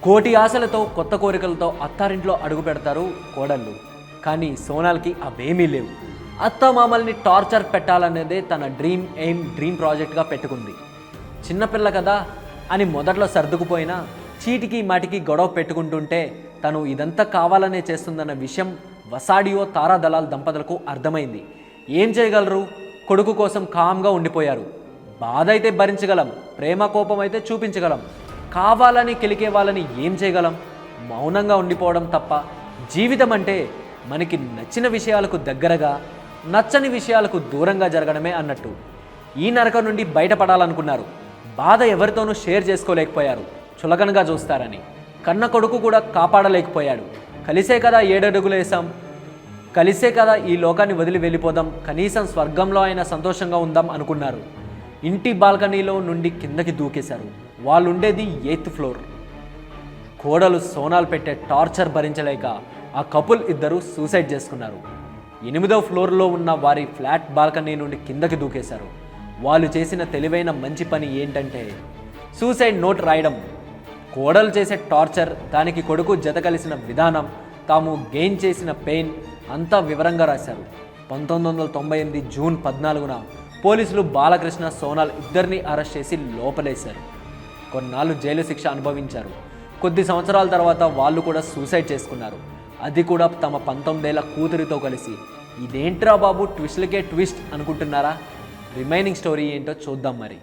కోటి ఆశలతో కొత్త కోరికలతో అత్తారింట్లో అడుగు పెడతారు కోడళ్ళు. కానీ సోనాల్కి అవేమీ లేవు. అత్త మామల్ని టార్చర్ పెట్టాలనేదే తన డ్రీమ్ ప్రాజెక్ట్గా పెట్టుకుంది. చిన్నపిల్ల కదా అని మొదట్లో సర్దుకుపోయినా చీటికి మాటికి గొడవ పెట్టుకుంటుంటే తను ఇదంతా కావాలనే చేస్తుందన్న విషయం వసాడియో తారా దలాల్ దంపతులకు అర్థమైంది. ఏం చేయగలరు? కొడుకు కోసం కామ్గా ఉండిపోయారు. బాధ అయితే భరించగలం, ప్రేమ కోపం అయితే చూపించగలం, కావాలని కెలికే వాళ్ళని ఏం చేయగలం? మౌనంగా ఉండిపోవడం తప్ప. జీవితం అంటే మనకి నచ్చిన విషయాలకు దగ్గరగా, నచ్చని విషయాలకు దూరంగా జరగడమే అన్నట్టు. ఈ నరకం నుండి బయటపడాలనుకున్నారు. బాధ ఎవరితోనూ షేర్ చేసుకోలేకపోయారు, చులకనగా చూస్తారని. కన్న కొడుకు కూడా కాపాడలేకపోయాడు. కలిసే కదా 7 అడుగులు వేసాం, కలిసే కదా ఈ లోకాన్ని వదిలి వెళ్ళిపోదాం, కనీసం స్వర్గంలో అయినా సంతోషంగా ఉందాం అనుకున్నారు. ఇంటి బాల్కనీలో నుండి కిందకి దూకేశారు. వాళ్ళు ఉండేది 8th ఫ్లోర్. కోడలు సోనాల్ పెట్టే టార్చర్ భరించలేక ఆ కపుల్ ఇద్దరు సూసైడ్ చేసుకున్నారు. 8వ ఫ్లోర్లో ఉన్న వారి ఫ్లాట్ బాల్కనీ నుండి కిందకి దూకేశారు. వాళ్ళు చేసిన తెలివైన మంచి పని ఏంటంటే సూసైడ్ నోట్ రాయడం. కోడలు చేసే టార్చర్, దానికి కొడుకు జత కలిసిన విధానం, తాము గెయిన్ చేసిన పెయిన్ అంతా వివరంగా రాశారు. 1998 జూన్ 14న పోలీసులు బాలకృష్ణ, సోనాల్ ఇద్దరిని అరెస్ట్ చేసి లోపలేశారు. కొన్నాళ్ళు జైలు శిక్ష అనుభవించారు. కొద్ది సంవత్సరాల తర్వాత వాళ్ళు కూడా సూసైడ్ చేసుకున్నారు. అది కూడా తమ 19 ఏళ్ల కూతురితో కలిసి. ఇదేంట్రా బాబు, ట్విస్ట్లకే ట్విస్ట్ అనుకుంటున్నారా? రిమైనింగ్ స్టోరీ ఏంటో చూద్దాం మరి.